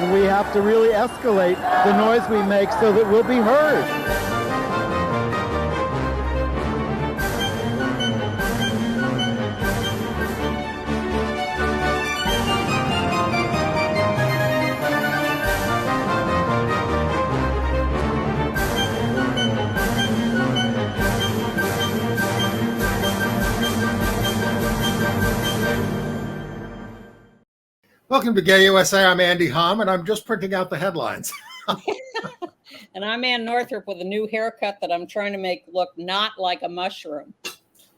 and we have to really escalate the noise we make so that we'll be heard. Welcome to Gay USA. I'm Andy Hom, and I'm just printing out the headlines. And I'm Ann Northrup with a new haircut that I'm trying to make look not like a mushroom.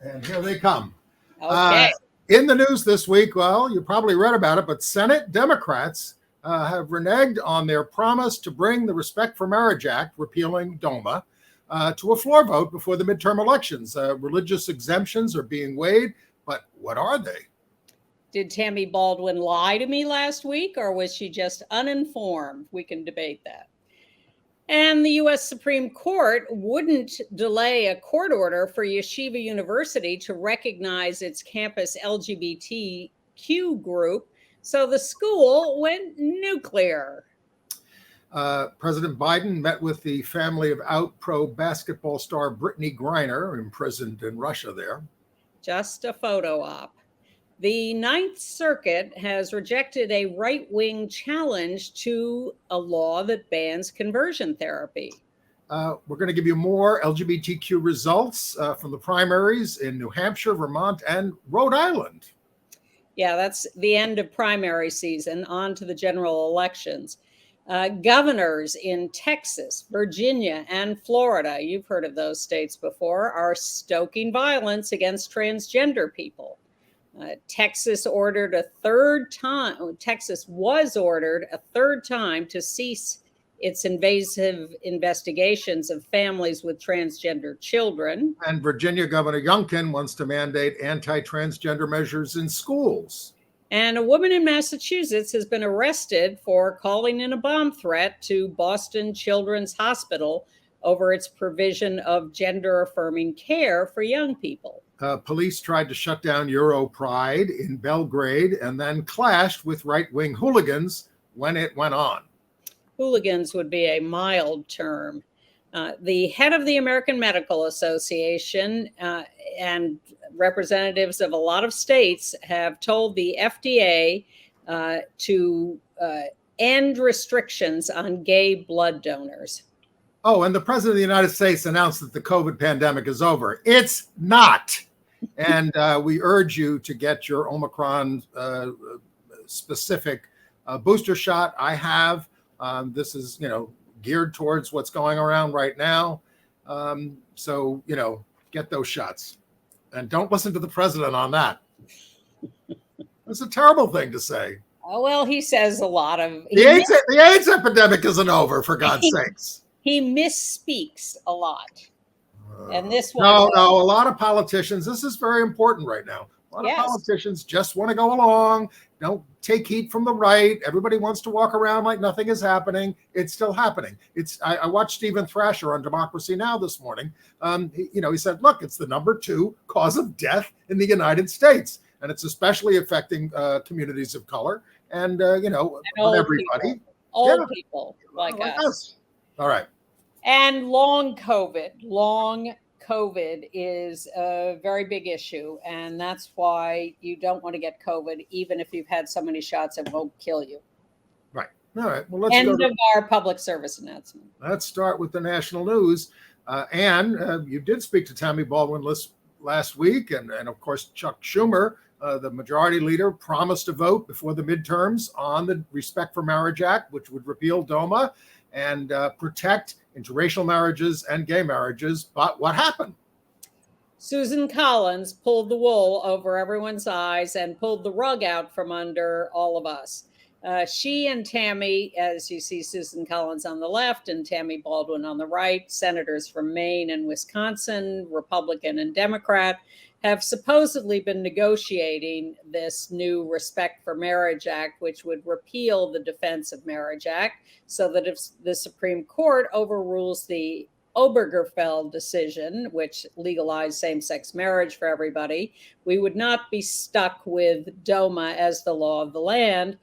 And here they come. Okay. In the news this week, well, you probably read about it, but Senate Democrats have reneged on their promise to bring the Respect for Marriage Act, repealing DOMA, to a floor vote before the midterm elections. Religious exemptions are being weighed, but what are they? Did Tammy Baldwin lie to me last week, or was she just uninformed? We can debate that. And the U.S. Supreme Court wouldn't delay a court order for Yeshiva University to recognize its campus LGBTQ group, so the school went nuclear. President Biden met with the family of out pro basketball star Brittney Griner, imprisoned in Russia there. Just a photo op. The Ninth Circuit has rejected a right-wing challenge to a law that bans conversion therapy. We're going to give you more LGBTQ results from the primaries in New Hampshire, Vermont, and Rhode Island. Yeah, that's the end of primary season. On to the general elections. Governors in Texas, Virginia, and Florida, you've heard of those states before, are stoking violence against transgender people. Texas was ordered a third time to cease its invasive investigations of families with transgender children. And Virginia Governor Youngkin wants to mandate anti-transgender measures in schools. And a woman in Massachusetts has been arrested for calling in a bomb threat to Boston Children's Hospital over its provision of gender-affirming care for young people. Police tried to shut down EuroPride in Belgrade and then clashed with right-wing hooligans when it went on. Hooligans would be a mild term. The head of the American Medical Association and representatives of a lot of states have told the FDA to end restrictions on gay blood donors. Oh, and the president of the United States announced that the COVID pandemic is over. It's not. And we urge you to get your Omicron specific booster shot. I have. This is, geared towards what's going around right now. So, get those shots. And don't listen to the president on that. It's a terrible thing to say. Oh, well, he says a lot of... The AIDS epidemic isn't over, for God's sakes. He misspeaks a lot. And this one... No, a lot of politicians, this is very important right now. A lot of politicians just want to go along, don't take heat from the right. Everybody wants to walk around like nothing is happening. It's still happening. I watched Stephen Thrasher on Democracy Now! This morning. He said, look, it's the number 2 cause of death in the United States. And it's especially affecting communities of color and, everybody. Old people like us. All right. And long COVID is a very big issue. And that's why you don't want to get COVID, even if you've had so many shots, it won't kill you. Right. All right. Well, let's End of our public service announcement. Let's start with the national news. Anne, you did speak to Tammy Baldwin last week. And of course, Chuck Schumer, the majority leader, promised to vote before the midterms on the Respect for Marriage Act, which would repeal DOMA and protect interracial marriages and gay marriages. But what happened? Susan Collins pulled the wool over everyone's eyes and pulled the rug out from under all of us. She and Tammy, as you see Susan Collins on the left and Tammy Baldwin on the right, senators from Maine and Wisconsin, Republican and Democrat, have supposedly been negotiating this new Respect for Marriage Act, which would repeal the Defense of Marriage Act, so that if the Supreme Court overrules the Obergefell decision, which legalized same-sex marriage for everybody, we would not be stuck with DOMA as the law of the land.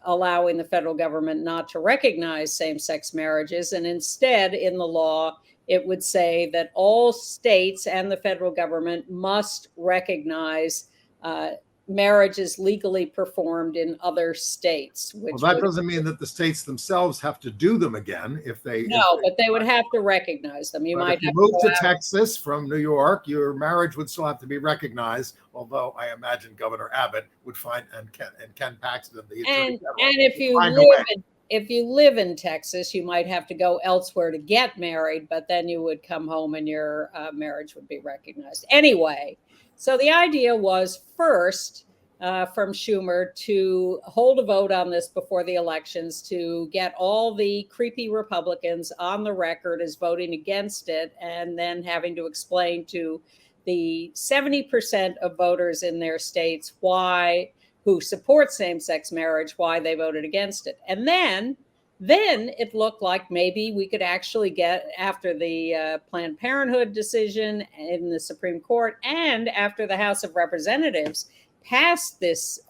allowing the federal government not to recognize same-sex marriages. And instead, in the law, it would say that all states and the federal government must recognize marriages legally performed in other states. Well, that doesn't mean that the states themselves have to do them again if they. No, but they would have to recognize them. You might if you have move to to Texas from New York, your marriage would still have to be recognized. Although I imagine Governor Abbott would find and Ken Paxton, the Attorney General, and if you live in Texas, you might have to go elsewhere to get married, but then you would come home and your marriage would be recognized. Anyway, so the idea was first from Schumer to hold a vote on this before the elections to get all the creepy Republicans on the record as voting against it, and then having to explain to the 70% of voters in their states who support same-sex marriage, why they voted against it. And then it looked like maybe we could actually get, after the Planned Parenthood decision in the Supreme Court and after the House of Representatives passed this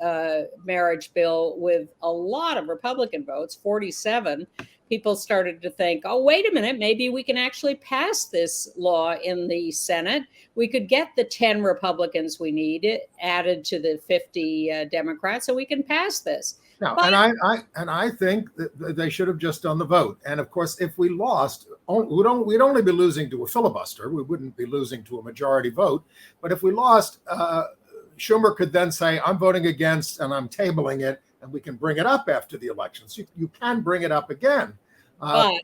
marriage bill with a lot of Republican votes, 47, people started to think, oh, wait a minute, maybe we can actually pass this law in the Senate. We could get the 10 Republicans we need added to the 50 Democrats, so we can pass this. No, and I think that they should have just done the vote. And of course, if we lost, we'd only be losing to a filibuster. We wouldn't be losing to a majority vote. But if we lost, Schumer could then say, I'm voting against and I'm tabling it, and we can bring it up after the elections. You can bring it up again. But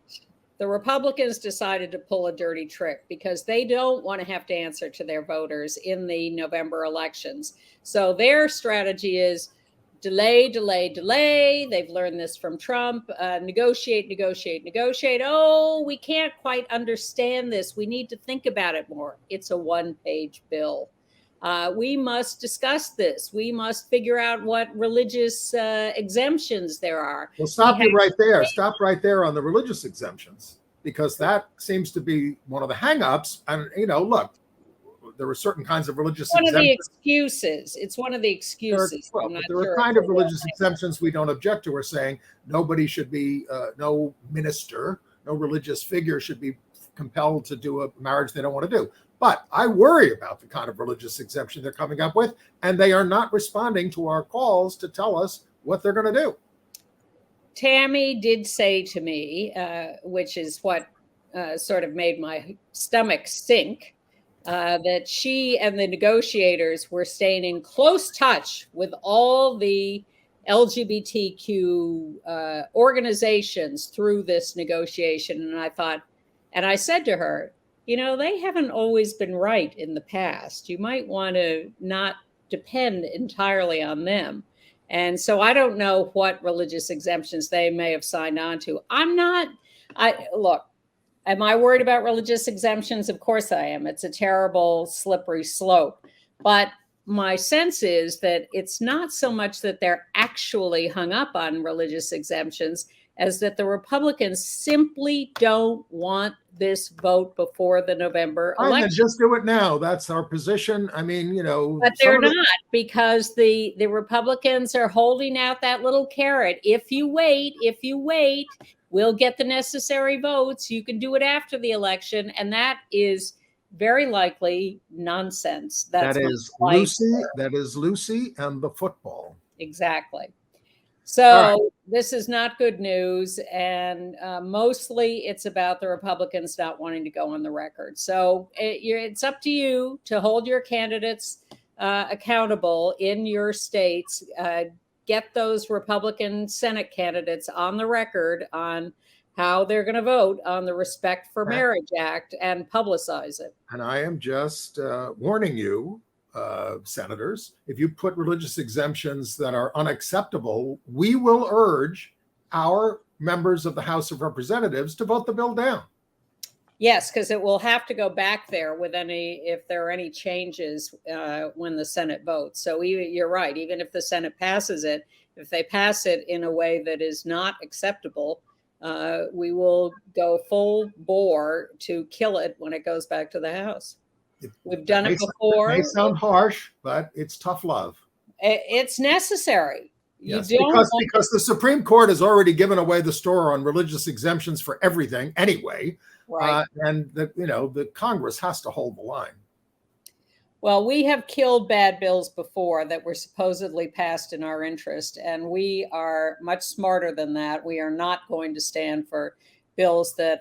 the Republicans decided to pull a dirty trick because they don't want to have to answer to their voters in the November elections. So their strategy is delay, delay, delay. They've learned this from Trump. Negotiate, negotiate, negotiate. Oh, we can't quite understand this. We need to think about it more. It's a one-page bill. We must discuss this. We must figure out what religious exemptions there are. Well, stop you right there. Stop right there on the religious exemptions, because that seems to be one of the hangups. And, look, there are certain kinds of religious exemptions. One of the excuses. It's one of the excuses. There are kind of religious exemptions we don't object to. We're saying nobody should be, no minister, no religious figure should be compelled to do a marriage they don't want to do. But I worry about the kind of religious exemption they're coming up with, and they are not responding to our calls to tell us what they're going to do. Tammy did say to me, which is what sort of made my stomach sink, that she and the negotiators were staying in close touch with all the LGBTQ organizations through this negotiation. And I said to her, they haven't always been right in the past. You might want to not depend entirely on them. And so I don't know what religious exemptions they may have signed on to. Look, am I worried about religious exemptions? Of course I am. It's a terrible, slippery slope. But my sense is that it's not so much that they're actually hung up on religious exemptions as that the Republicans simply don't want this vote before the November election. Then just do it now. That's our position. I mean, But they're not, because the Republicans are holding out that little carrot. If you wait, we'll get the necessary votes. You can do it after the election. And that is very likely nonsense. That is Lucy and the football. Exactly. So This is not good news, and mostly it's about the Republicans not wanting to go on the record. So it's up to you to hold your candidates accountable in your states. Get those Republican Senate candidates on the record on how they're going to vote on the Respect for Marriage Act and publicize it. And I am just warning you, senators, if you put religious exemptions that are unacceptable, we will urge our members of the House of Representatives to vote the bill down. Yes, because it will have to go back there with if there are any changes when the Senate votes. So you're right. Even if the Senate passes it, if they pass it in a way that is not acceptable, we will go full bore to kill it when it goes back to the House. We've done it before. It may sound harsh, but it's tough love. It's necessary. You Yes, don't because the Supreme Court has already given away the store on religious exemptions for everything anyway, right. and the Congress has to hold the line. Well, we have killed bad bills before that were supposedly passed in our interest, and we are much smarter than that. We are not going to stand for bills that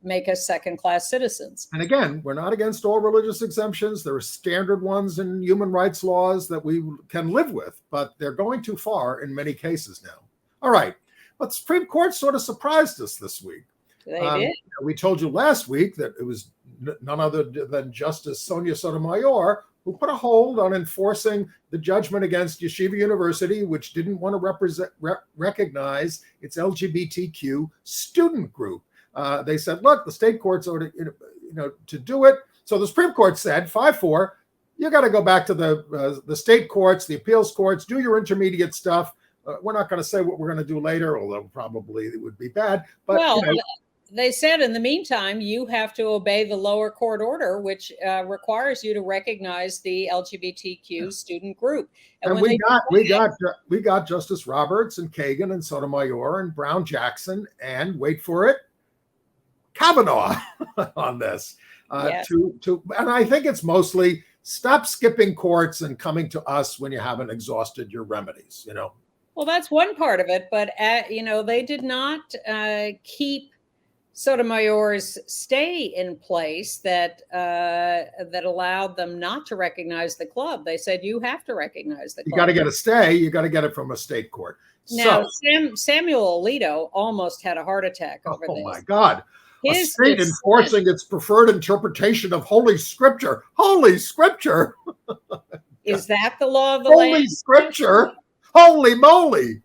make us second-class citizens. And again, we're not against all religious exemptions. There are standard ones in human rights laws that we can live with, but they're going too far in many cases now. All right. But the Supreme Court sort of surprised us this week. They did. We told you last week that it was none other than Justice Sonia Sotomayor who put a hold on enforcing the judgment against Yeshiva University, which didn't want to recognize its LGBTQ student group. They said, look, the state courts ought to do it. So the Supreme Court said, 5-4, you got to go back to the state courts, the appeals courts, do your intermediate stuff. We're not going to say what we're going to do later, although probably it would be bad. But well, they said in the meantime, you have to obey the lower court order, which requires you to recognize the LGBTQ student group. And we got Justice Roberts and Kagan and Sotomayor and Brown Jackson and wait for it, Kavanaugh on this. Yes. And I think it's mostly stop skipping courts and coming to us when you haven't exhausted your remedies. Well, that's one part of it, but they did not keep Sotomayor's stay in place that allowed them not to recognize the club. They said you have to recognize the club. You got to get a stay. You got to get it from a state court. Now, Samuel Alito almost had a heart attack over this. Oh my God! A state enforcing its preferred interpretation of Holy Scripture. Holy Scripture! Is that the law of the land? Holy Scripture! Holy moly!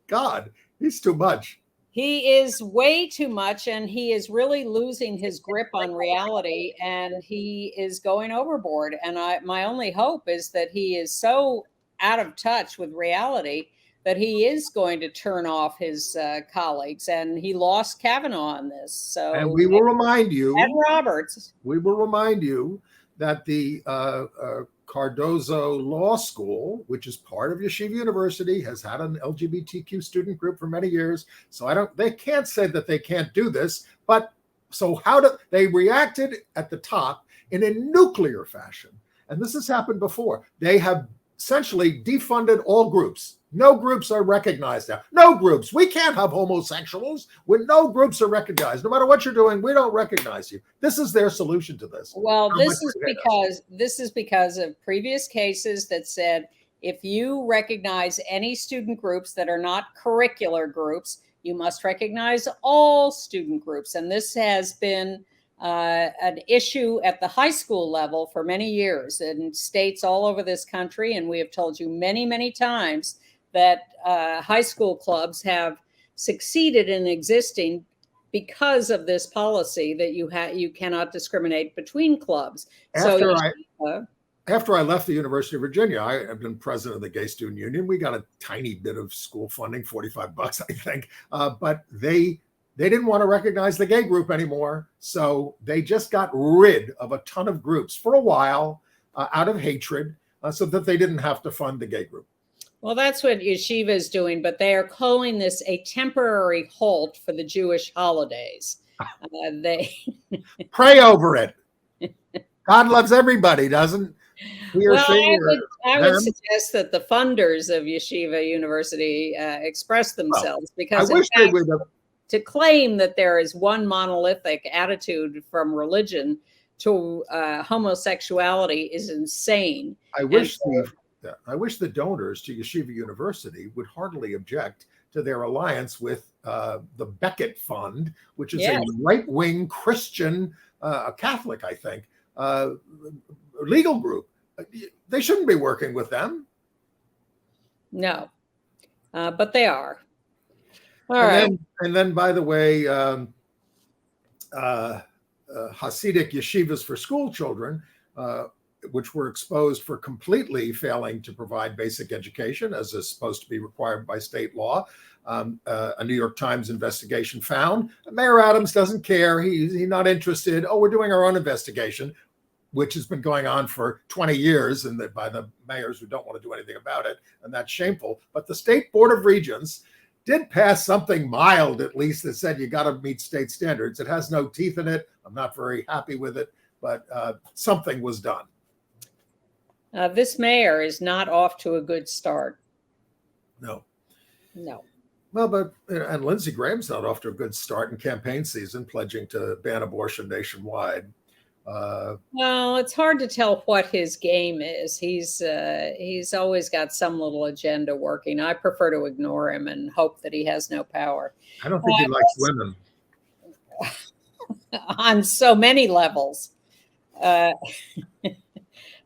God, he's too much. He is way too much, and he is really losing his grip on reality, and he is going overboard. And my only hope is that he is so out of touch with reality that he is going to turn off his colleagues, and he lost Kavanaugh on this. So, and we will remind you, and Roberts. We will remind you that the Cardozo Law School, which is part of Yeshiva University, has had an LGBTQ student group for many years. So they can't say that they can't do this, but so they reacted at the top in a nuclear fashion. And this has happened before. They have essentially defunded all groups. No groups are recognized now. No groups. We can't have homosexuals when no groups are recognized. No matter what you're doing, we don't recognize you. This is their solution to this. Well, this is because of previous cases that said if you recognize any student groups that are not curricular groups, you must recognize all student groups. And this has been an issue at the high school level for many years in states all over this country. And we have told you many, many times that high school clubs have succeeded in existing because of this policy that you cannot discriminate between clubs. After I left the University of Virginia, I have been president of the Gay Student Union. We got a tiny bit of school funding, $45, I think, but they didn't want to recognize the gay group anymore. So they just got rid of a ton of groups for a while out of hatred so that they didn't have to fund the gay group. Well, that's what Yeshiva is doing, but they are calling this a temporary halt for the Jewish holidays. They pray over it. God loves everybody, doesn't he? I would suggest that the funders of Yeshiva University express themselves, because I wish they would have. To claim that there is one monolithic attitude from religion to homosexuality is insane. I wish the donors to Yeshiva University would heartily object to their alliance with the Beckett Fund, which is a right-wing Christian, a Catholic, I think, legal group. They shouldn't be working with them. No, but they are. And then, by the way, Hasidic yeshivas for school children, which were exposed for completely failing to provide basic education, as is supposed to be required by state law. A New York Times investigation found Mayor Adams doesn't care. He's not interested. Oh, we're doing our own investigation. which has been going on for 20 years and by the mayors who don't want to do anything about it. And that's shameful. But the State Board of Regents did pass something mild, at least, that said you got to meet state standards. It has no teeth in it. I'm not very happy with it, but something was done. This mayor is not off to a good start. No. Well, but and Lindsey Graham's not off to a good start in campaign season, pledging to ban abortion nationwide. Well, it's hard to tell what his game is. He's always got some little agenda working. I prefer to ignore him and hope that he has no power. I don't think he likes women. On so many levels.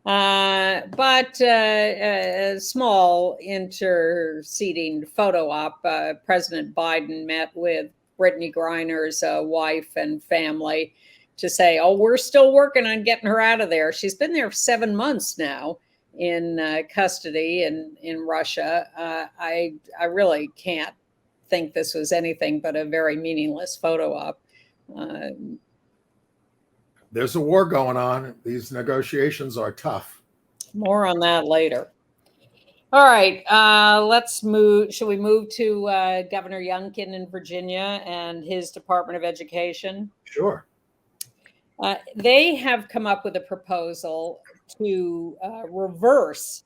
But a small interceding photo op, President Biden met with Brittney Griner's wife and family to say, oh, we're still working on getting her out of there. She's been there 7 months now in custody in Russia. I really can't think this was anything but a very meaningless photo op. There's a war going on. These negotiations are tough. More on that later. All right, let's move. Should we move to Governor Youngkin in Virginia and his Department of Education? Sure. They have come up with a proposal to reverse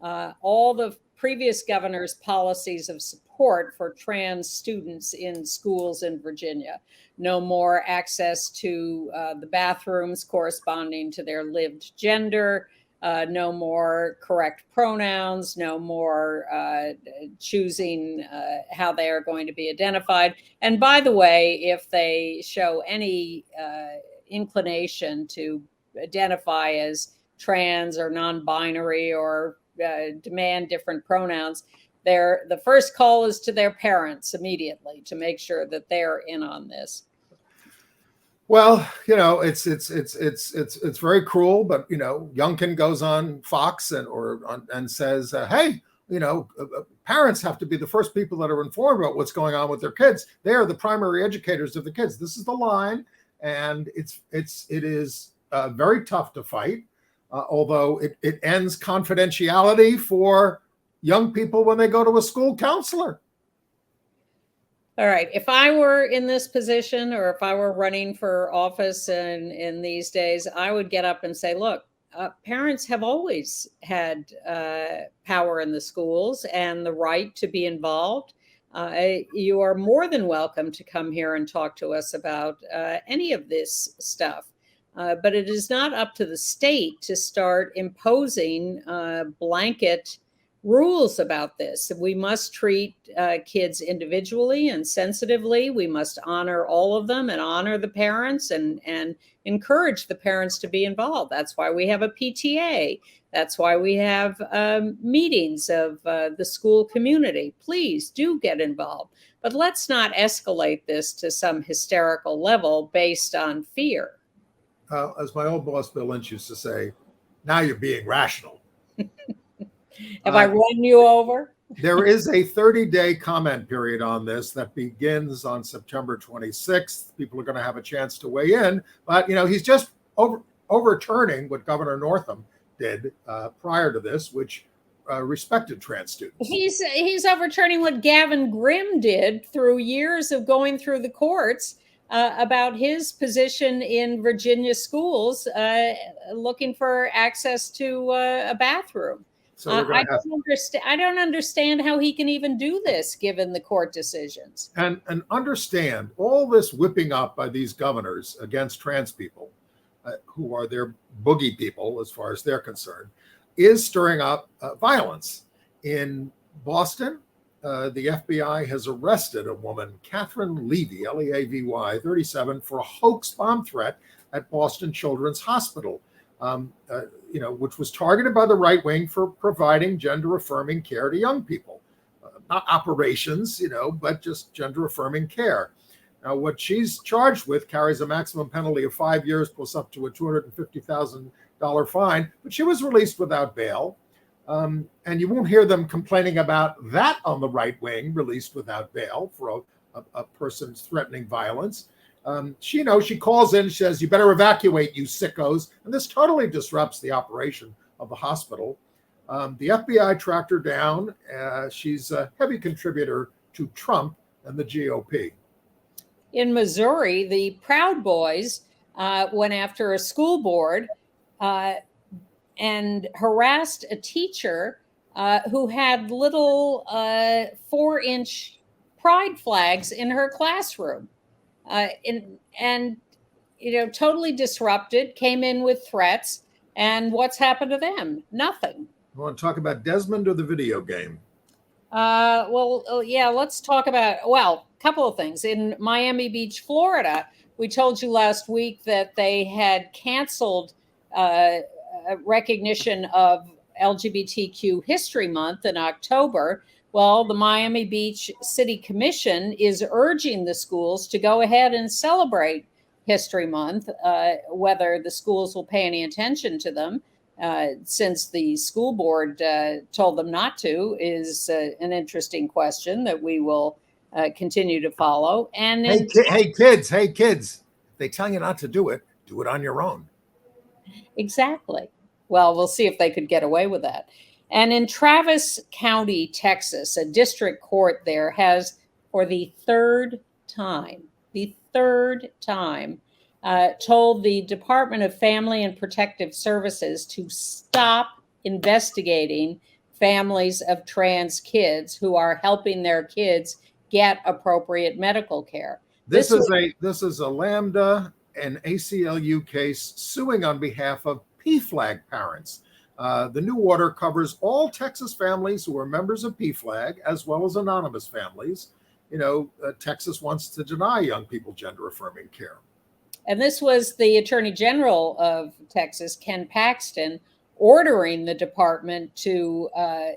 all the previous governor's policies of support for trans students in schools in Virginia. No more access to the bathrooms corresponding to their lived gender, no more correct pronouns, no more choosing how they are going to be identified. And by the way, if they show any inclination to identify as trans or non-binary or demand different pronouns, the first call is to their parents immediately to make sure that they're in on this. Well, it's very cruel, but Youngkin goes on Fox and says, hey, parents have to be the first people that are informed about what's going on with their kids. They are the primary educators of the kids. This is the line, and it is very tough to fight. Although it ends confidentiality for young people when they go to a school counselor. All right. If I were in this position, or if I were running for office in these days, I would get up and say, look, parents have always had power in the schools and the right to be involved. You are more than welcome to come here and talk to us about any of this stuff. But it is not up to the state to start imposing blanket rules about this. We must treat kids individually and sensitively. We must honor all of them and honor the parents and encourage the parents to be involved. That's why we have a PTA. That's why we have meetings of the school community. Please do get involved. But let's not escalate this to some hysterical level based on fear. As my old boss, Bill Lynch, used to say, now you're being rational. Have I run you over? There is a 30-day comment period on this that begins on September 26th. People are going to have a chance to weigh in. But, he's just overturning what Governor Northam did prior to this, which respected trans students. He's overturning what Gavin Grimm did through years of going through the courts about his position in Virginia schools, looking for access to a bathroom. So I don't understand how he can even do this, given the court decisions. And understand all this whipping up by these governors against trans people, who are their boogie people as far as they're concerned, is stirring up violence. In Boston, the FBI has arrested a woman, Catherine Levy, Leavy, 37, for a hoax bomb threat at Boston Children's Hospital, which was targeted by the right wing for providing gender-affirming care to young people. Not operations, but just gender-affirming care. Now, what she's charged with carries a maximum penalty of 5 years plus up to a $250,000 fine, but she was released without bail. And you won't hear them complaining about that on the right wing, released without bail for a person's threatening violence. She calls in, she says, "You better evacuate, you sickos." And this totally disrupts the operation of the hospital. The FBI tracked her down. She's a heavy contributor to Trump and the GOP. In Missouri, the Proud Boys went after a school board and harassed a teacher who had little 4-inch pride flags in her classroom. Totally disrupted, came in with threats. And what's happened to them? Nothing. You want to talk about Desmond or the video game? Let's talk about, a couple of things. In Miami Beach, Florida, we told you last week that they had canceled recognition of LGBTQ History Month in October. Well, the Miami Beach City Commission is urging the schools to go ahead and celebrate History Month. Whether the schools will pay any attention to them, since the school board told them not to, is an interesting question that we will continue to follow. And hey kids, if they tell you not to do it on your own. Exactly. Well, we'll see if they could get away with that. And in Travis County, Texas, a district court there has, for the third time, told the Department of Family and Protective Services to stop investigating families of trans kids who are helping their kids get appropriate medical care. This is a Lambda and ACLU case suing on behalf of PFLAG parents. The new order covers all Texas families who are members of PFLAG, as well as anonymous families. Texas wants to deny young people gender-affirming care. And this was the Attorney General of Texas, Ken Paxton, ordering the department to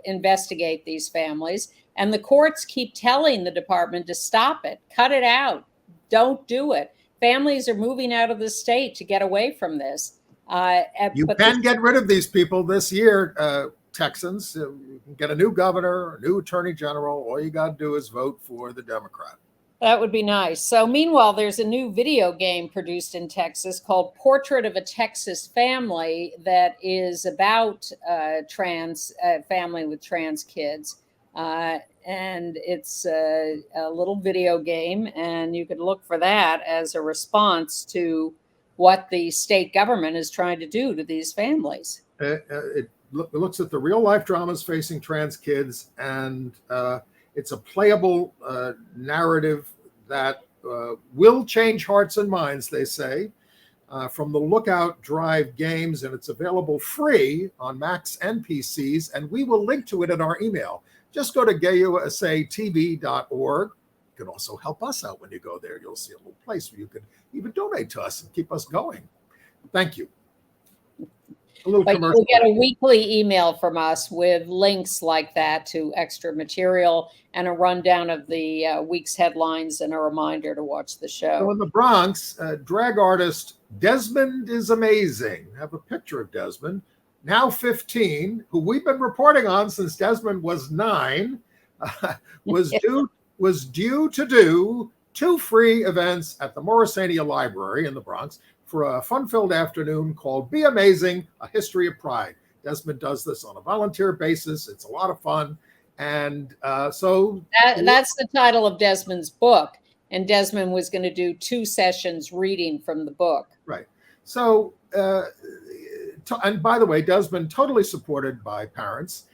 investigate these families. And the courts keep telling the department to stop it, cut it out, don't do it. Families are moving out of the state to get away from this. You can get rid of these people this year, Texans. You can get a new governor, a new attorney general. All you got to do is vote for the Democrat. That would be nice. So meanwhile, there's a new video game produced in Texas called Portrait of a Texas Family that is about trans family with trans kids. And it's a little video game, and you could look for that as a response to what the state government is trying to do to these families. It looks at the real life dramas facing trans kids, and it's a playable narrative that will change hearts and minds, they say, from the Lookout Drive games, and it's available free on Macs and PCs, and we will link to it in our email. Just go to gayusatv.org. You can also help us out when you go there. You'll see a little place where you can even donate to us and keep us going. Thank you. You'll get a weekly email from us with links like that to extra material and a rundown of the week's headlines and a reminder to watch the show. So in the Bronx, drag artist Desmond is amazing. I have a picture of Desmond, now 15, who we've been reporting on since Desmond was 9, was due to do 2 free events at the Morrisania Library in the Bronx for a fun-filled afternoon called Be Amazing, A History of Pride. Desmond does this on a volunteer basis. It's a lot of fun. And that's the title of Desmond's book. And Desmond was going to do 2 sessions reading from the book. Right. So, and by the way, Desmond totally supported by parents,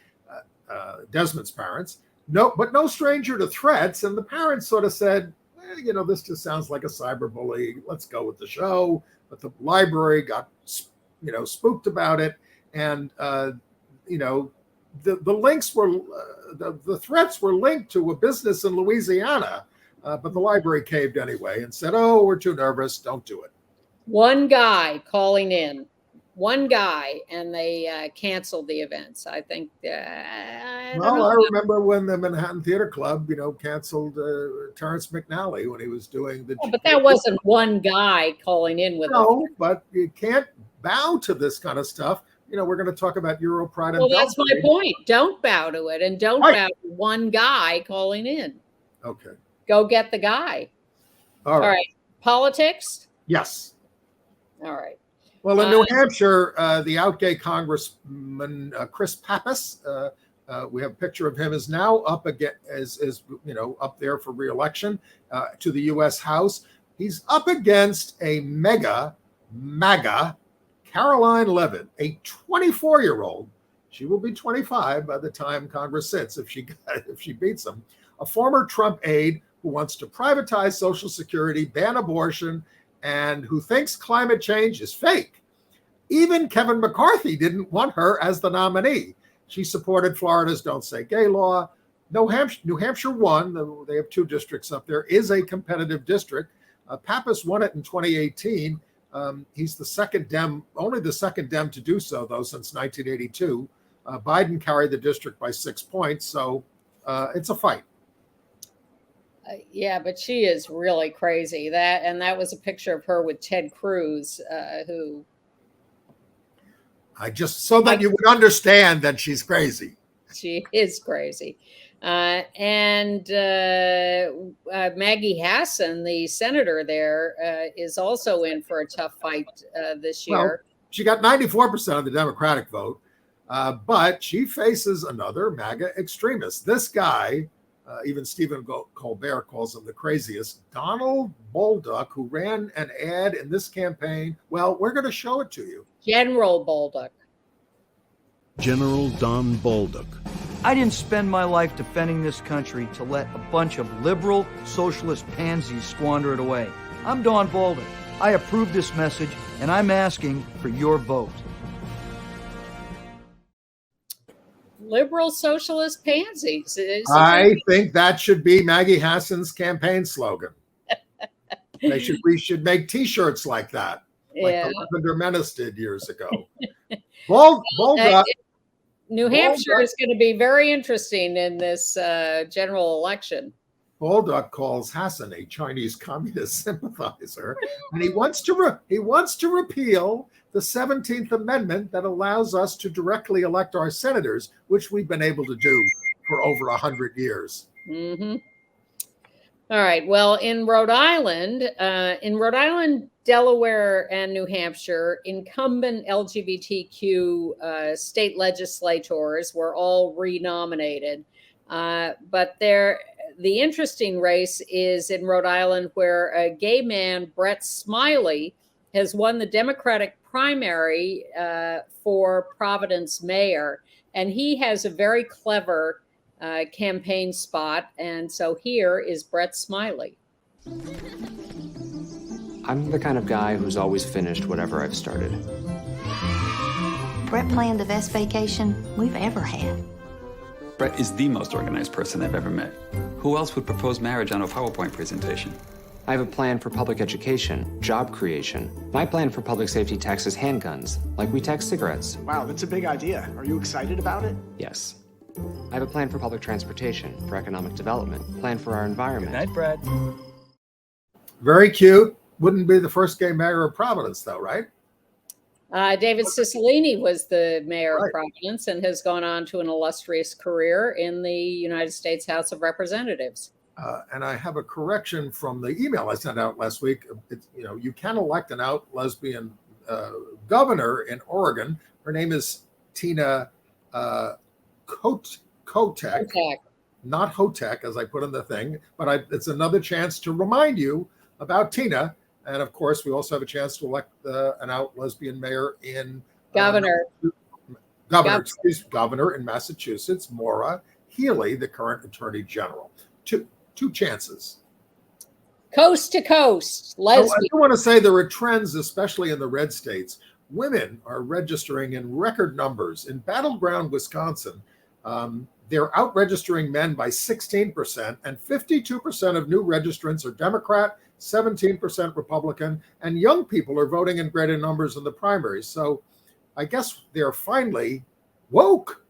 Desmond's parents, but no stranger to threats. And the parents sort of said, this just sounds like a cyberbully. Let's go with the show. But the library got, spooked about it. And, the links were, the threats were linked to a business in Louisiana. But the library caved anyway and said, "Oh, we're too nervous. Don't do it." One guy calling in. And they canceled the events. I think. I remember when the Manhattan Theater Club, canceled Terrence McNally when he was doing the. But that wasn't one guy calling in with. No, but you can't bow to this kind of stuff. We're going to talk about EuroPride. Well, that's my point. Don't bow to it, and don't bow to one guy calling in. Okay. Go get the guy. All right. politics? Yes. All right. Well, in New Hampshire, the out-gay Congressman Chris Pappas, we have a picture of him, is now up again, up there for re-election to the U.S. House. He's up against a MAGA Caroline Levitt, a 24-year-old. She will be 25 by the time Congress sits if she beats him. A former Trump aide who wants to privatize Social Security, ban abortion, and who thinks climate change is fake. Even Kevin McCarthy didn't want her as the nominee. She supported Florida's Don't Say Gay law. New Hampshire won. They have 2 districts up there. Is a competitive district. Pappas won it in 2018. He's the second Dem, only the second Dem to do so, though, since 1982. Biden carried the district by 6 points, so it's a fight. Yeah, but she is really crazy. That was a picture of her with Ted Cruz, who. I just so that you would understand that she's crazy. She is crazy. And Maggie Hassan, the senator there, is also in for a tough fight this year. Well, she got 94% of the Democratic vote, but she faces another MAGA extremist. This guy, even Stephen Colbert calls him the craziest, Donald Bolduc, who ran an ad in this campaign. Well, we're going to show it to you. General Bolduc. General Don Bolduc. I didn't spend my life defending this country to let a bunch of liberal socialist pansies squander it away. I'm Don Bolduc. I approve this message, and I'm asking for your vote. Liberal socialist pansies. I think that should be Maggie Hassan's campaign slogan. We should make T-shirts like that, like the Lavender Menace did years ago. Bolduc. New Hampshire is going to be very interesting in this general election. Bolduc calls Hassan a Chinese communist sympathizer, and he wants to repeal the 17th Amendment that allows us to directly elect our senators, which we've been able to do for over 100 years. Mm-hmm. All right. Well, in Rhode Island, Delaware, and New Hampshire, incumbent LGBTQ state legislators were all renominated. But the interesting race is in Rhode Island, where a gay man, Brett Smiley, has won the Democratic primary for Providence mayor. And he has a very clever campaign spot. And so here is Brett Smiley. I'm the kind of guy who's always finished whatever I've started. Brett planned the best vacation we've ever had. Brett is the most organized person I've ever met. Who else would propose marriage on a PowerPoint presentation? I have a plan for public education, job creation. My plan for public safety taxes handguns, like we tax cigarettes. Wow, that's a big idea. Are you excited about it? Yes. I have a plan for public transportation, for economic development, plan for our environment. Good night, Brett. Very cute. Wouldn't be the first gay mayor of Providence, though, right? David Cicilline was the mayor of Providence and has gone on to an illustrious career in the United States House of Representatives. And I have a correction from the email I sent out last week. You can elect an out lesbian governor in Oregon. Her name is Tina Kotek, not Hotek, as I put in the thing. But it's another chance to remind you about Tina. And of course, we also have a chance to elect an out lesbian mayor in governor in Massachusetts, Maura Healey, the current attorney general. Two chances. Coast to coast, lesbian. I do want to say there are trends, especially in the red states. Women are registering in record numbers. In battleground Wisconsin, they're out registering men by 16%, and 52% of new registrants are Democrat, 17% Republican, and young people are voting in greater numbers in the primaries. So I guess they're finally woke.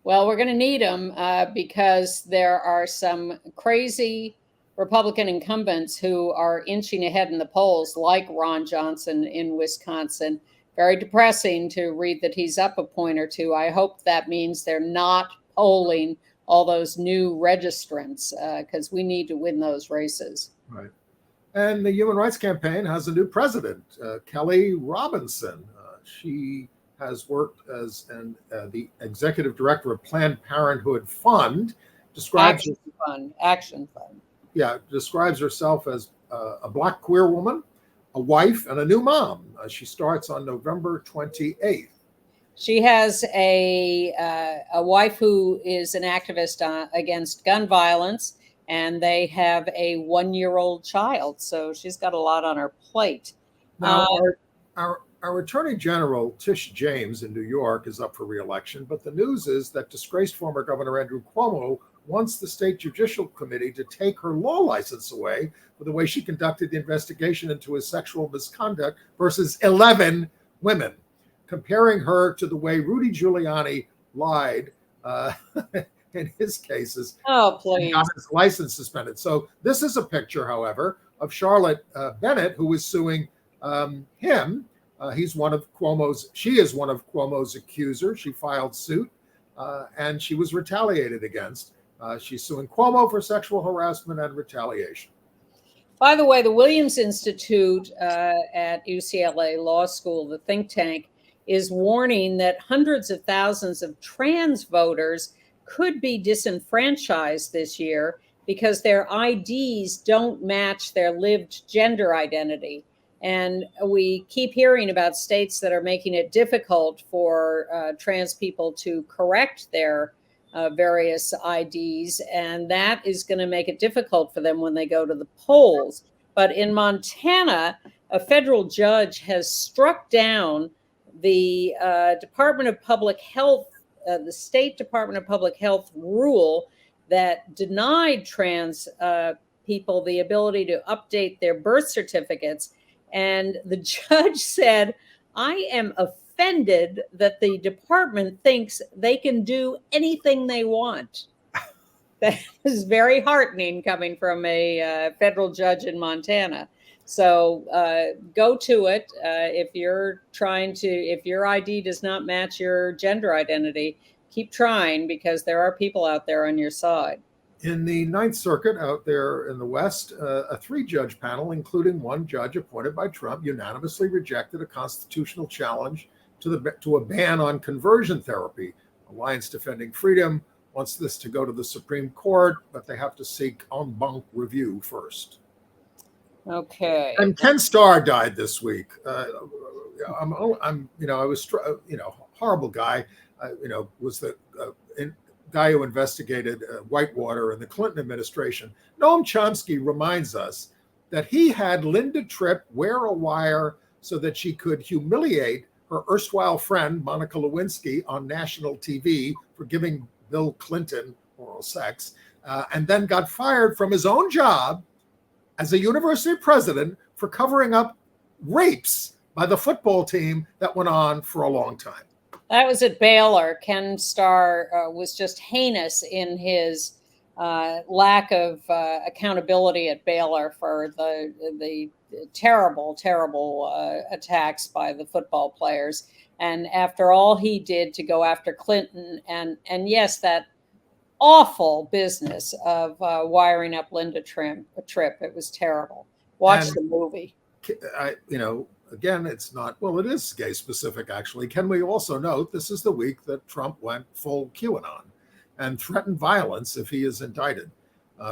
Well, we're going to need them because there are some crazy Republican incumbents who are inching ahead in the polls, like Ron Johnson in Wisconsin. Very depressing to read that he's up a point or two. I hope that means they're not polling all those new registrants because we need to win those races. Right. And the Human Rights Campaign has a new president, Kelly Robinson. She has worked as the executive director of Planned Parenthood Fund. Action Fund. Yeah, describes herself as a Black queer woman, a wife, and a new mom. She starts on November 28th. She has a wife who is an activist against gun violence, and they have a 1-year-old child. So she's got a lot on her plate. Now, our Attorney General, Tish James in New York, is up for re-election, but the news is that disgraced former Governor Andrew Cuomo wants the State Judicial Committee to take her law license away for the way she conducted the investigation into his sexual misconduct versus 11 women, comparing her to the way Rudy Giuliani lied in his cases. Oh, please. Got his license suspended. So this is a picture, however, of Charlotte Bennett, who is suing him. She is one of Cuomo's accusers. She filed suit and she was retaliated against. She's suing Cuomo for sexual harassment and retaliation. By the way, the Williams Institute at UCLA Law School, the think tank, is warning that hundreds of thousands of trans voters could be disenfranchised this year because their IDs don't match their lived gender identity. And we keep hearing about states that are making it difficult for trans people to correct their various IDs, and that is going to make it difficult for them when they go to the polls. But in Montana, a federal judge has struck down the Department of Public Health, the State Department of Public Health rule that denied trans people the ability to update their birth certificates. And the judge said, I am offended that the department thinks they can do anything they want. That is very heartening coming from a federal judge in Montana. So go to it. If your ID does not match your gender identity, keep trying, because there are people out there on your side. In the Ninth Circuit out there in the West, a 3-judge panel, including one judge appointed by Trump, unanimously rejected a constitutional challenge to a ban on conversion therapy. Alliance Defending Freedom wants this to go to the Supreme Court, but they have to seek en banc review first. Okay. And Ken Starr died this week. Horrible guy. Was the guy who investigated Whitewater in the Clinton administration. Noam Chomsky reminds us that he had Linda Tripp wear a wire so that she could humiliate her erstwhile friend, Monica Lewinsky, on national TV for giving Bill Clinton oral sex, and then got fired from his own job as a university president for covering up rapes by the football team that went on for a long time. That was at Baylor. Ken Starr was just heinous in his lack of accountability at Baylor for the terrible attacks by the football players. And after all he did to go after Clinton, and yes, that awful business of wiring up Linda Tripp, it was terrible. Watch the movie. Again, it's not, well, it is gay specific, actually. Can we also note this is the week that Trump went full QAnon and threatened violence if he is indicted.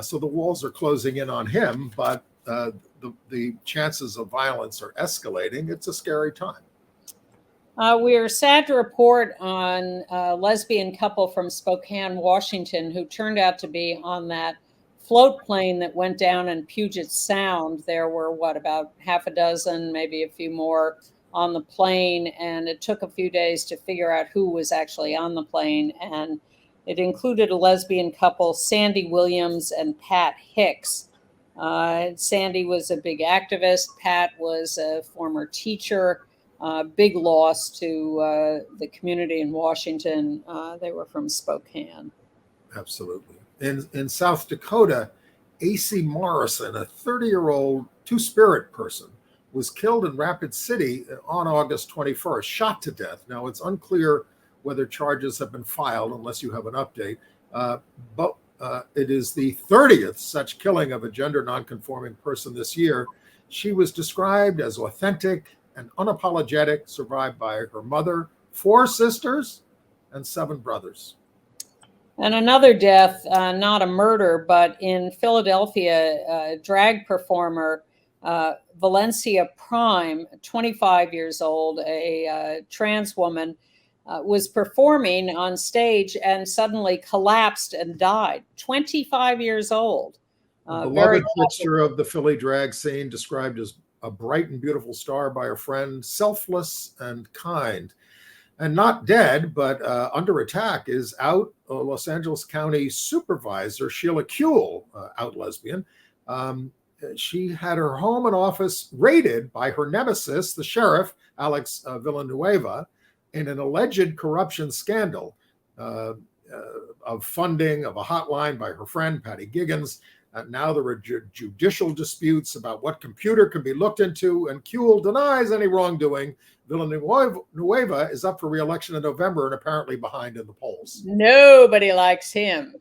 So the walls are closing in on him, but the chances of violence are escalating. It's a scary time. We are sad to report on a lesbian couple from Spokane, Washington, who turned out to be on that float plane that went down in Puget Sound. There were, about half a dozen, maybe a few more on the plane. And it took a few days to figure out who was actually on the plane. And it included a lesbian couple, Sandy Williams and Pat Hicks. Sandy was a big activist. Pat was a former teacher. Big loss to the community in Washington. They were from Spokane. Absolutely. In South Dakota, A.C. Morrison, a 30-year-old Two-Spirit person, was killed in Rapid City on August 21st, shot to death. Now, it's unclear whether charges have been filed unless you have an update. But It is the 30th such killing of a gender nonconforming person this year. She was described as authentic and unapologetic, survived by her mother, 4 sisters, and 7 brothers. And another death, not a murder, but in Philadelphia, drag performer Valencia Prime, 25 years old, a trans woman, was performing on stage and suddenly collapsed and died. 25 years old. A beloved fixture of the Philly drag scene, described as a bright and beautiful star by her friend, selfless and kind. And not dead, but under attack is out Los Angeles County Supervisor Sheila Kuehl, out lesbian. She had her home and office raided by her nemesis, the sheriff, Alex Villanueva, in an alleged corruption scandal of funding of a hotline by her friend, Patty Giggins. Now there are judicial disputes about what computer can be looked into, and Kuehl denies any wrongdoing. Villanueva is up for re-election in November and apparently behind in the polls. Nobody likes him.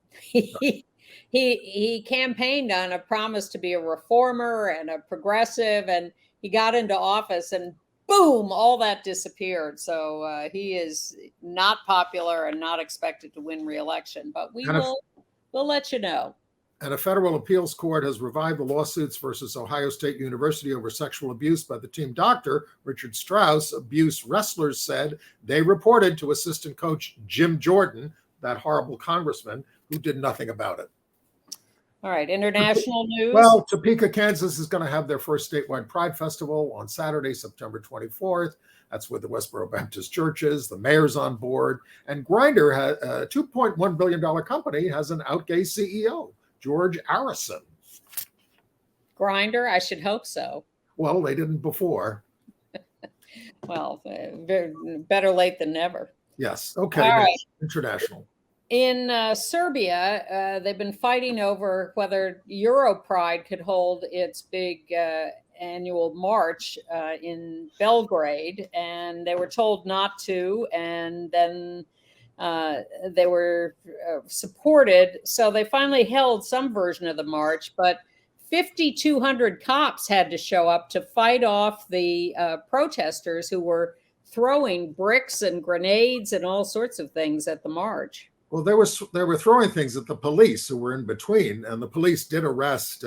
He campaigned on a promise to be a reformer and a progressive, and he got into office and boom, all that disappeared. So he is not popular and not expected to win re-election, but we'll let you know. And a federal appeals court has revived the lawsuits versus Ohio State University over sexual abuse by the team doctor, Richard Strauss. Abuse wrestlers said they reported to assistant coach Jim Jordan, that horrible congressman, who did nothing about it. All right, international news. Well, Topeka, Kansas is going to have their first statewide Pride Festival on Saturday, September 24th. That's with the Westboro Baptist churches. The mayor's on board. And Griner, a $2.1 billion company, has an out gay CEO, George Arison. Griner, I should hope so. Well, they didn't before. Well, better late than never. Yes. Okay. All right. International. In Serbia, they've been fighting over whether EuroPride could hold its big annual march in Belgrade, and they were told not to, and then they were supported. So they finally held some version of the march, but 5,200 cops had to show up to fight off the protesters who were throwing bricks and grenades and all sorts of things at the march. Well, they were throwing things at the police who were in between, and the police did arrest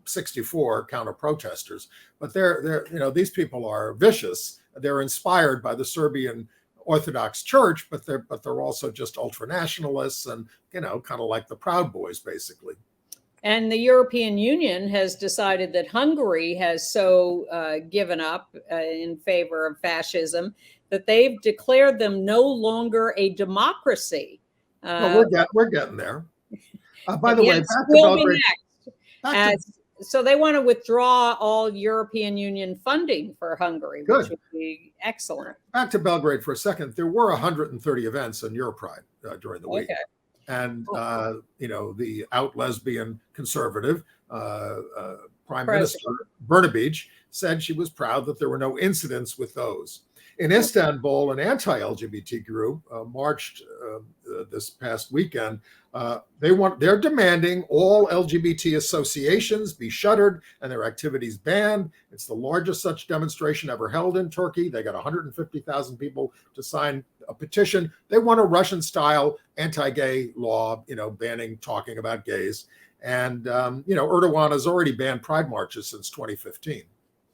64 counter protesters. But they're these people are vicious. They're inspired by the Serbian Orthodox Church, but they're also just ultra nationalists and kind of like the Proud Boys, basically. And the European Union has decided that Hungary has so given up in favor of fascism that they've declared them no longer a democracy. Well, we're getting there. By the way, back to Belgrade. So they want to withdraw all European Union funding for Hungary, which would be excellent. Back to Belgrade for a second. There were 130 events on EuroPride during the week. Okay. And, the out lesbian conservative Prime Minister Brnabić said she was proud that there were no incidents with those. In Istanbul, an anti-LGBT group marched this past weekend. They're demanding all LGBT associations be shuttered and their activities banned. It's the largest such demonstration ever held in Turkey. They got 150,000 people to sign a petition. They want a Russian-style anti-gay law, banning talking about gays. And, Erdogan has already banned pride marches since 2015.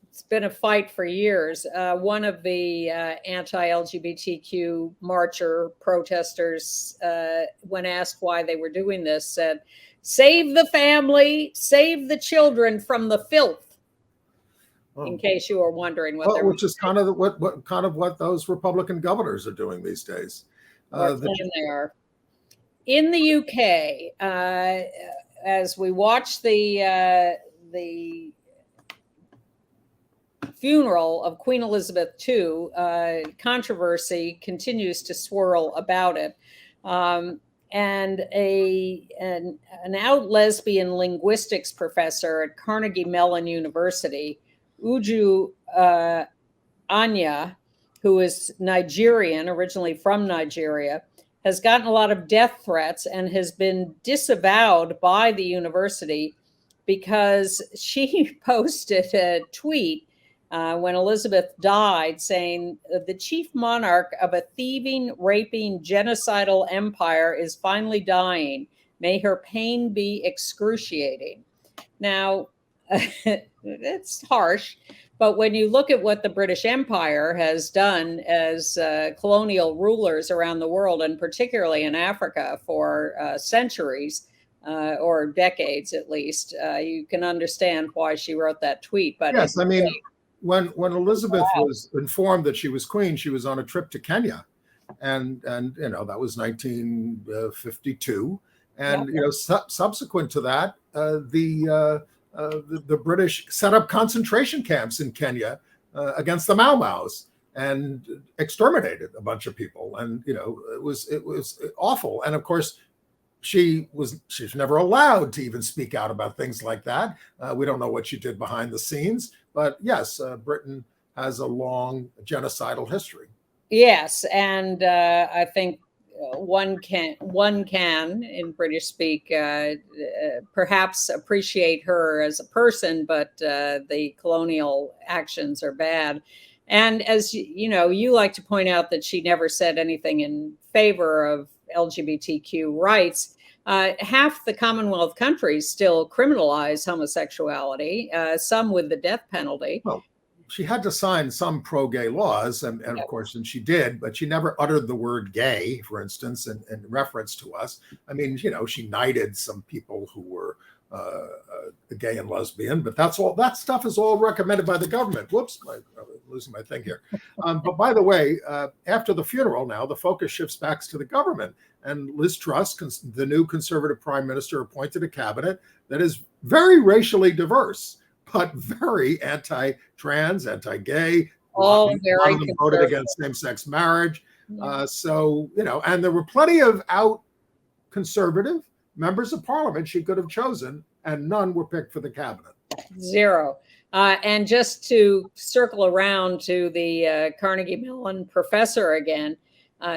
It's been a fight for years. One of the anti-LGBTQ marcher protesters, when asked why they were doing this, said, "Save the family, save the children from the filth." In case you were wondering which is kind of what those Republican governors are doing these days. They are. In the UK, as we watch the funeral of Queen Elizabeth II, controversy continues to swirl about it. And an out lesbian linguistics professor at Carnegie Mellon University, Uju Anya, who is Nigerian, originally from Nigeria, has gotten a lot of death threats and has been disavowed by the university because she posted a tweet when Elizabeth died saying, the chief monarch of a thieving, raping, genocidal empire is finally dying. May her pain be excruciating. Now, it's harsh, but when you look at what the British Empire has done as colonial rulers around the world, and particularly in Africa for centuries or decades at least, you can understand why she wrote that tweet. But yes, I mean, when Elizabeth was informed that she was queen, she was on a trip to Kenya, and you know, that was 1952, and you know, subsequent to that, the British set up concentration camps in Kenya against the Mau Maus and exterminated a bunch of people, and you know, it was awful. And of course, she's never allowed to even speak out about things like that. We don't know what she did behind the scenes. But yes, Britain has a long genocidal history. Yes, and I think one can in British speak perhaps appreciate her as a person, but the colonial actions are bad. And as you know, you like to point out that she never said anything in favor of LGBTQ rights. Half the Commonwealth countries still criminalize homosexuality, some with the death penalty. Well, she had to sign some pro-gay laws, and of course, and she did, but she never uttered the word gay, for instance, in reference to us. I mean, you know, she knighted some people who were gay and lesbian, but that's all. That stuff is all recommended by the government. Whoops, I'm losing my thing here. But by the way, after the funeral, now the focus shifts back to the government. And Liz Truss, the new conservative prime minister, appointed a cabinet that is very racially diverse, but very anti-trans, anti-gay. All a lot of them voted against same-sex marriage. So, you know, and there were plenty of out conservative members of parliament she could have chosen, and none were picked for the cabinet. Zero. And just to circle around to the Carnegie Mellon professor again,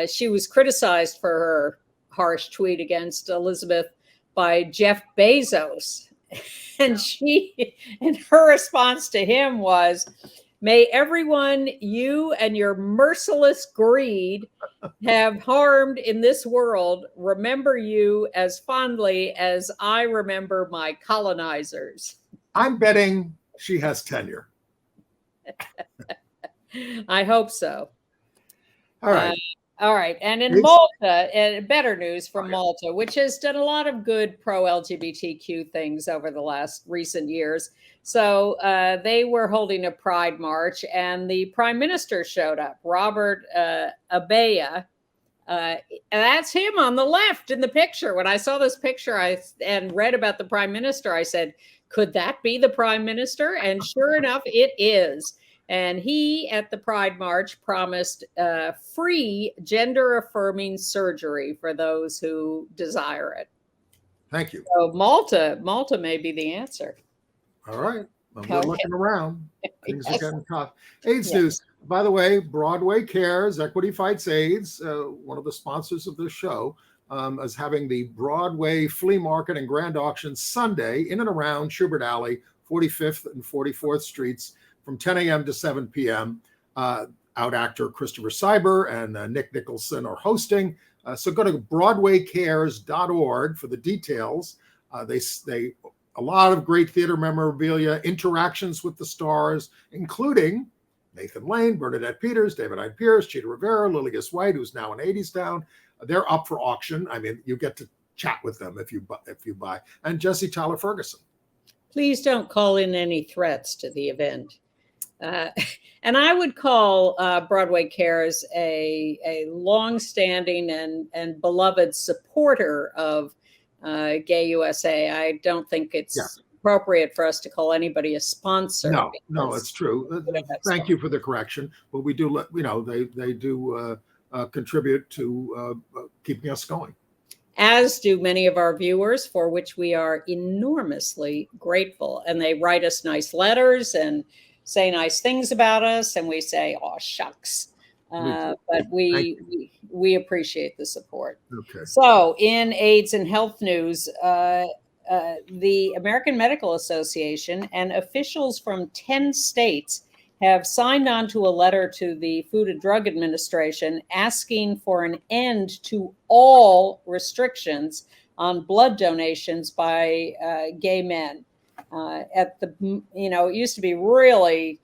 she was criticized for her harsh tweet against Elizabeth by Jeff Bezos. And her response to him was, may everyone you and your merciless greed have harmed in this world remember you as fondly as I remember my colonizers. I'm betting she has tenure. I hope so. All right. All right. And in Malta, better news from Malta, which has done a lot of good pro-LGBTQ things over the last recent years. So they were holding a pride march and the prime minister showed up, Robert Abaya. And that's him on the left in the picture. When I saw this picture and read about the prime minister, I said, could that be the prime minister? And sure enough, it is. And he, at the Pride March, promised free gender-affirming surgery for those who desire it. Thank you. So Malta may be the answer. All right. Well, we're looking around. Things are getting tough. AIDS news. By the way, Broadway Cares, Equity Fights AIDS, one of the sponsors of this show, is having the Broadway Flea Market and Grand Auction Sunday in and around Schubert Alley, 45th and 44th Streets, from 10 a.m. to 7 p.m. Out actor Christopher Cyber and Nick Nicholson are hosting. So go to BroadwayCares.org for the details. They a lot of great theater memorabilia, interactions with the stars, including Nathan Lane, Bernadette Peters, David Hyde Pierce, Cheetah Rivera, Lillias White, who's now in 80s Town. They're up for auction. I mean, you get to chat with them if you buy. And Jesse Tyler Ferguson. Please don't call in any threats to the event. And I would call Broadway Cares a longstanding and beloved supporter of Gay USA. I don't think it's appropriate for us to call anybody a sponsor. No, it's true. Thank you for the correction. But we do, they do contribute to keeping us going. As do many of our viewers, for which we are enormously grateful. And they write us nice letters and say nice things about us, and we say, "Oh shucks," but we we appreciate the support. Okay. So, in AIDS and health news, the American Medical Association and officials from 10 states have signed on to a letter to the Food and Drug Administration asking for an end to all restrictions on blood donations by gay men. At the, it used to be really,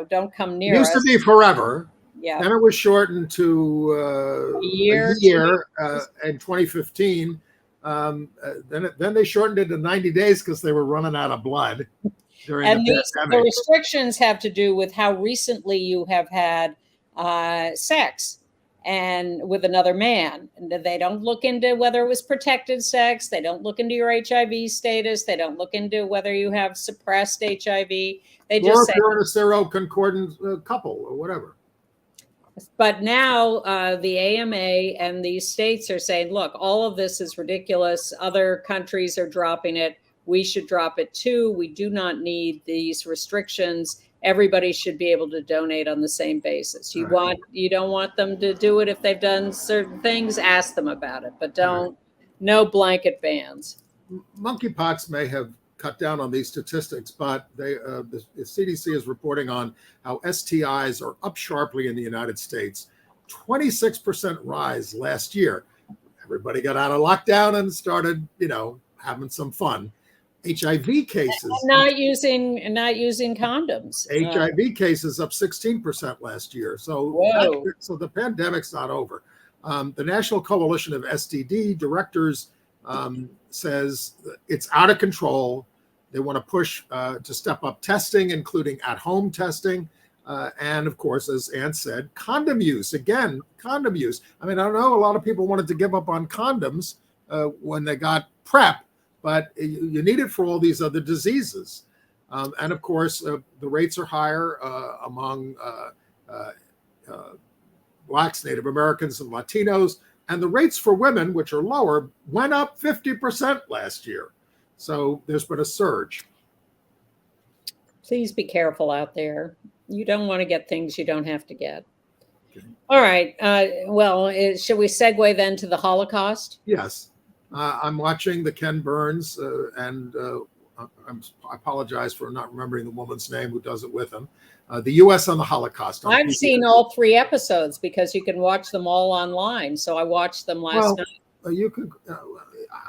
don't come near us. It used to be forever. Yeah. Then it was shortened to a year in 2015. Then they shortened it to 90 days because they were running out of blood during the pandemic. The restrictions have to do with how recently you have had sex and with another man. And they don't look into whether it was protected sex. They don't look into your HIV status. They don't look into whether you have suppressed HIV. They just say, if you're in a seroconcordant couple or whatever. But now the AMA and these states are saying, look, all of this is ridiculous. Other countries are dropping it. We should drop it too. We do not need these restrictions. Everybody should be able to donate on the same basis. You don't want them to do it if they've done certain things, ask them about it, but no blanket bans. Monkeypox may have cut down on these statistics, but the CDC is reporting on how STIs are up sharply in the United States. 26% rise last year. Everybody got out of lockdown and started, having some fun. HIV cases not using condoms. HIV cases up 16% last year. So the pandemic's not over. The National Coalition of STD Directors says it's out of control. They want to push to step up testing, including at-home testing. And of course, as Ann said, condom use. Again, condom use. I mean, I know a lot of people wanted to give up on condoms when they got PrEP, but you need it for all these other diseases. And of course, the rates are higher among Blacks, Native Americans, and Latinos. And the rates for women, which are lower, went up 50% last year. So there's been a surge. Please be careful out there. You don't want to get things you don't have to get. Okay. All right. Should we segue then to the Holocaust? Yes. I'm watching the Ken Burns, and I apologize for not remembering the woman's name who does it with him. The U.S. on the Holocaust. I've seen all 3 episodes because you can watch them all online. So I watched them last night. You could.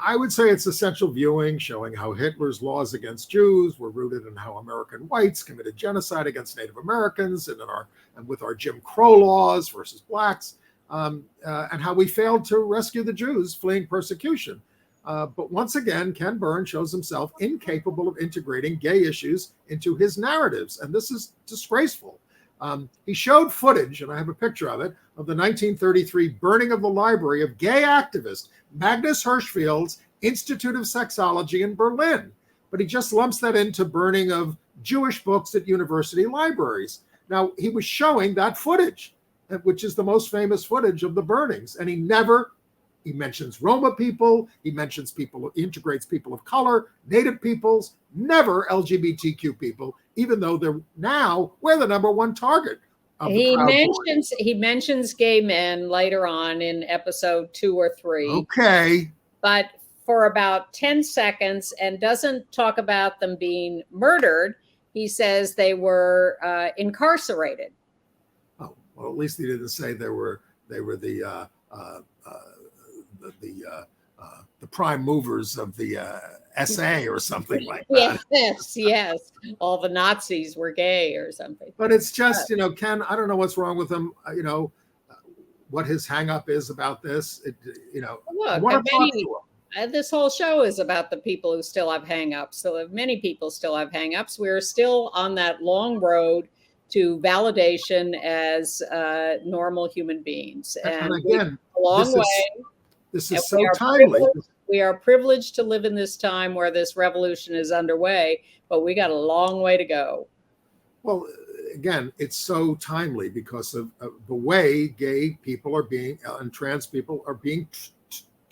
I would say it's essential viewing, showing how Hitler's laws against Jews were rooted in how American whites committed genocide against Native Americans, and with our Jim Crow laws versus blacks. And how we failed to rescue the Jews fleeing persecution. But once again, Ken Burns shows himself incapable of integrating gay issues into his narratives. And this is disgraceful. He showed footage, and I have a picture of it, of the 1933 burning of the library of gay activist Magnus Hirschfeld's Institute of Sexology in Berlin. But he just lumps that into burning of Jewish books at university libraries. Now, he was showing that footage, which is the most famous footage of the burnings. And he mentions Roma people, he integrates people of color, Native peoples, never LGBTQ people, even though we're the number one target. He mentions gay men later on in episode 2 or 3. Okay. But for about 10 seconds, and doesn't talk about them being murdered. He says they were incarcerated. Oh, well, at least he didn't say they were the prime movers of the SA or something like that. Yes. All the Nazis were gay or something. But it's just, Ken, I don't know what's wrong with him. What his hang up is about this. Look, this whole show is about the people who still have hang-ups. So many people still have hang-ups. We're still on that long road to validation as normal human beings. And again, a long way. This is so timely. We are privileged to live in this time where this revolution is underway, but we got a long way to go. Well, again, it's so timely because of the way gay people are being and trans people are being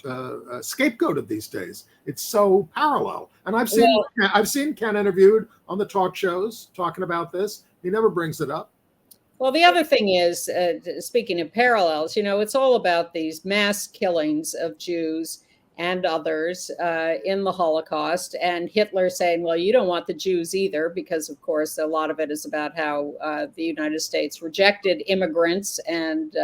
scapegoated these days. It's so parallel. And I've seen Ken interviewed on the talk shows talking about this. He never brings it up. Well, the other thing is, speaking of parallels, it's all about these mass killings of Jews and others in the Holocaust, and Hitler saying, well, you don't want the Jews either, because, of course, a lot of it is about how the United States rejected immigrants, and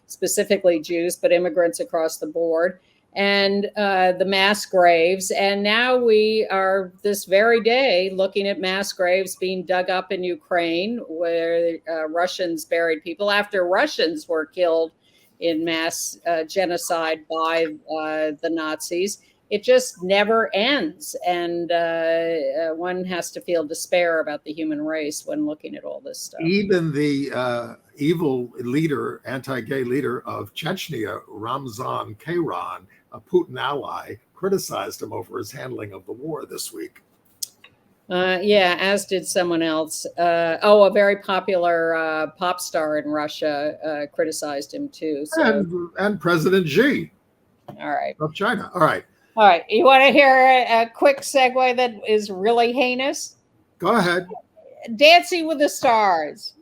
specifically Jews, but immigrants across the board, and the mass graves. And now we are this very day looking at mass graves being dug up in Ukraine, where Russians buried people after Russians were killed in mass genocide by the Nazis. It just never ends. And one has to feel despair about the human race when looking at all this stuff. Even the evil leader, anti-gay leader of Chechnya, Ramzan Kadyrov, a Putin ally, criticized him over his handling of the war this week. Yeah, as did someone else. A very popular pop star in Russia criticized him too. So. And President Xi. All right. Of China. All right. All right. You want to hear a quick segue that is really heinous? Go ahead. Dancing with the Stars.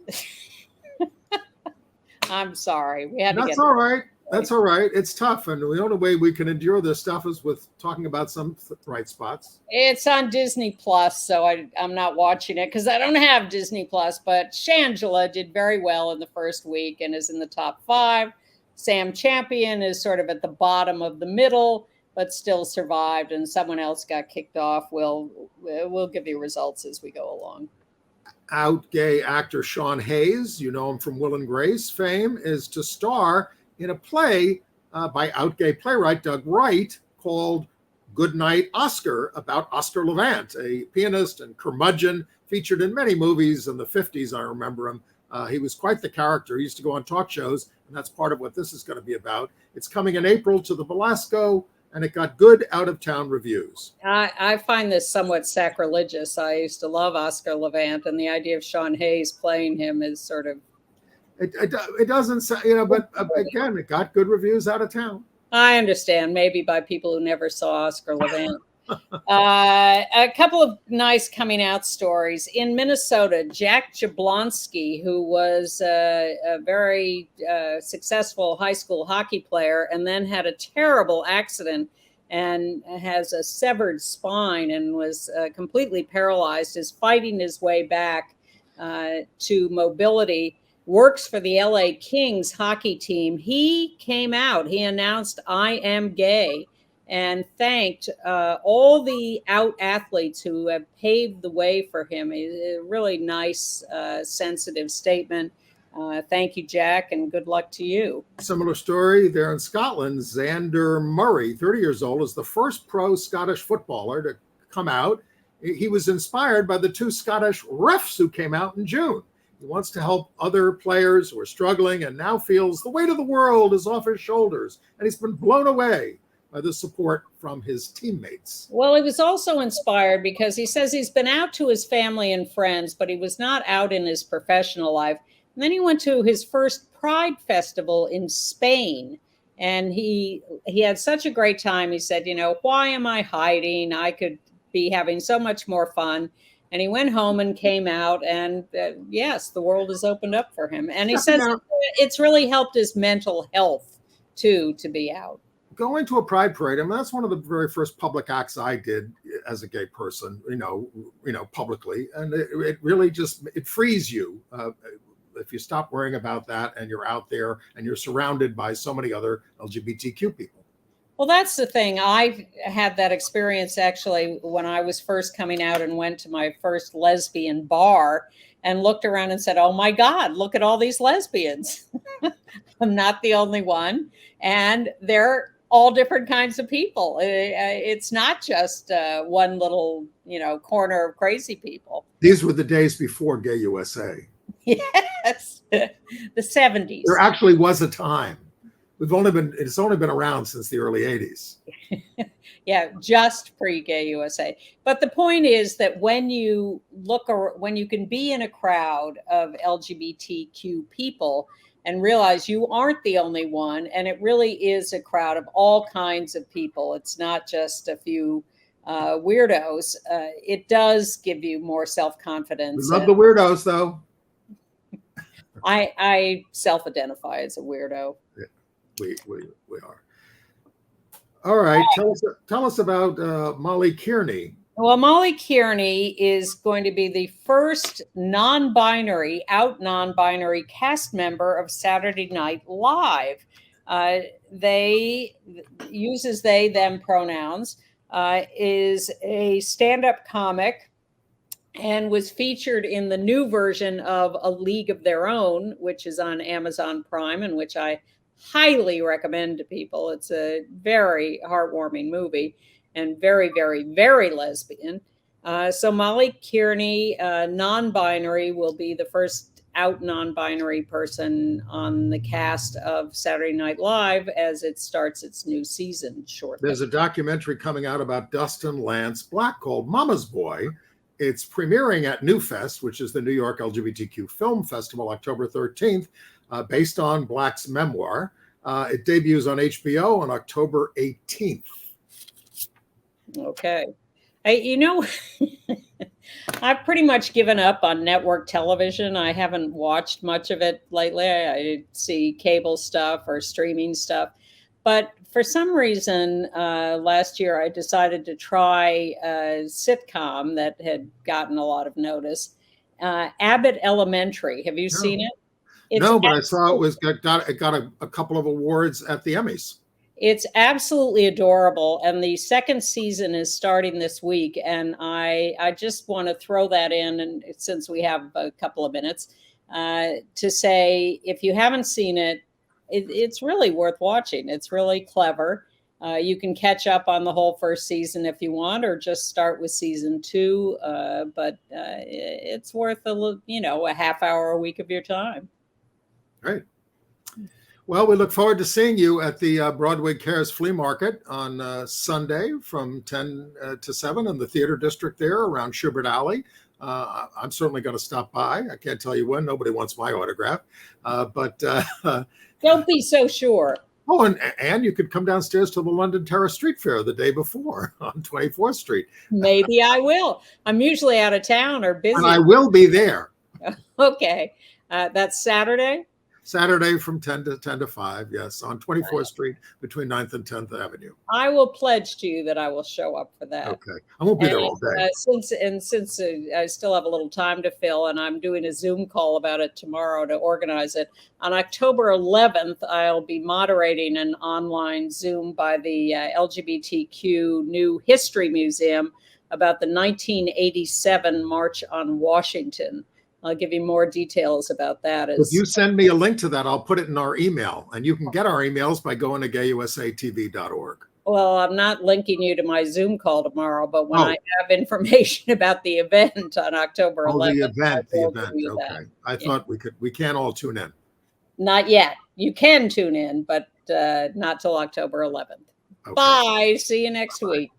I'm sorry. We had to That's all right. That's all right. It's tough. And the only way we can endure this stuff is with talking about some bright spots. It's on Disney Plus, so I'm not watching it because I don't have Disney Plus. But Shangela did very well in the first week and is in the top 5. Sam Champion is sort of at the bottom of the middle, but still survived. And someone else got kicked off. We'll give you results as we go along. Out gay actor Sean Hayes, you know him from Will and Grace fame, is to star in a play by out gay playwright Doug Wright called Goodnight Oscar, about Oscar Levant, a pianist and curmudgeon featured in many movies in the 50s. I remember him. He was quite the character. He used to go on talk shows, and that's part of what this is going to be about. It's coming in April to the Belasco, and it got good out-of-town reviews. I find this somewhat sacrilegious. I used to love Oscar Levant, and the idea of Sean Hayes playing him is sort of... It doesn't say, but again, it got good reviews out of town. I understand, maybe by people who never saw Oscar Levant. A couple of nice coming out stories. In Minnesota, Jack Jablonski, who was a very successful high school hockey player and then had a terrible accident and has a severed spine and was completely paralyzed, is fighting his way back to mobility. Works for the LA Kings hockey team. He came out, he announced, "I am gay," and thanked all the out athletes who have paved the way for him. A really nice, sensitive statement. Thank you, Jack, and good luck to you. Similar story there in Scotland. Xander Murray, 30 years old, is the first pro Scottish footballer to come out. He was inspired by the 2 Scottish refs who came out in June. He wants to help other players who are struggling and now feels the weight of the world is off his shoulders. And he's been blown away by the support from his teammates. Well, he was also inspired because he says he's been out to his family and friends, but he was not out in his professional life. And then he went to his first Pride festival in Spain. And he had such a great time. He said, why am I hiding? I could be having so much more fun. And he went home and came out, and yes, the world has opened up for him. And he says it's really helped his mental health, too, to be out. Going to a Pride parade, that's one of the very first public acts I did as a gay person, publicly. And it really it frees you if you stop worrying about that and you're out there and you're surrounded by so many other LGBTQ people. Well, that's the thing. I had that experience actually when I was first coming out and went to my first lesbian bar and looked around and said, oh my God, look at all these lesbians. I'm not the only one. And they're all different kinds of people. It's not just one little, corner of crazy people. These were the days before Gay USA. Yes, the 70s. There actually was a time. It's only been around since the early 80s. Yeah, just pre-Gay USA. But the point is that when you can be in a crowd of LGBTQ people and realize you aren't the only one, and it really is a crowd of all kinds of people. It's not just a few weirdos. It does give you more self-confidence. We love the weirdos, though. I self-identify as a weirdo. Yeah, we are. All right. Tell us about Molly Kearney. Well, Molly Kearney is going to be the first non-binary cast member of Saturday Night Live. They uses they them pronouns, is a stand-up comic and was featured in the new version of A League of Their Own, which is on Amazon Prime, and which I highly recommend to people. It's a very heartwarming movie and very, very, very lesbian. So Molly Kearney, non-binary, will be the first out non-binary person on the cast of Saturday Night Live as it starts its new season shortly. There's a documentary coming out about Dustin Lance Black called Mama's Boy. It's premiering at Newfest, which is the New York LGBTQ Film Festival, October 13th, based on Black's memoir. It debuts on HBO on October 18th. Okay. I've pretty much given up on network television. I haven't watched much of it lately. I see cable stuff or streaming stuff. But for some reason, last year, I decided to try a sitcom that had gotten a lot of notice, Abbott Elementary. Have you seen it? No, but I saw it got a couple of awards at the Emmys. It's absolutely adorable, and the second season is starting this week, and I just want to throw that in, and since we have a couple of minutes, to say if you haven't seen it, it's really worth watching. It's really clever. You can catch up on the whole first season if you want, or just start with season 2, but it's worth a half hour a week of your time. Great. Well, we look forward to seeing you at the Broadway Cares Flea Market on Sunday from 10 to 7 in the theater district there around Schubert Alley. I'm certainly going to stop by. I can't tell you when. Nobody wants my autograph. But don't be so sure. Oh, and you could come downstairs to the London Terrace Street Fair the day before on 24th Street. Maybe I will. I'm usually out of town or busy. And I will be there. Okay. That's Saturday? Saturday from 10 to 5, yes, on 24th Street between 9th and 10th Avenue. I will pledge to you that I will show up for that. Okay. I won't be there all day. Since I still have a little time to fill, and I'm doing a Zoom call about it tomorrow to organize it. On October 11th, I'll be moderating an online Zoom by the LGBTQ New History Museum about the 1987 March on Washington. I'll give you more details about that. If you send me a link to that, I'll put it in our email. And you can get our emails by going to gayusatv.org. Well, I'm not linking you to my Zoom call tomorrow, but when I have information about the event on October 11th. The event. Okay. I thought we can all tune in. Not yet. You can tune in, but not till October 11th. Okay. Bye. See you next week.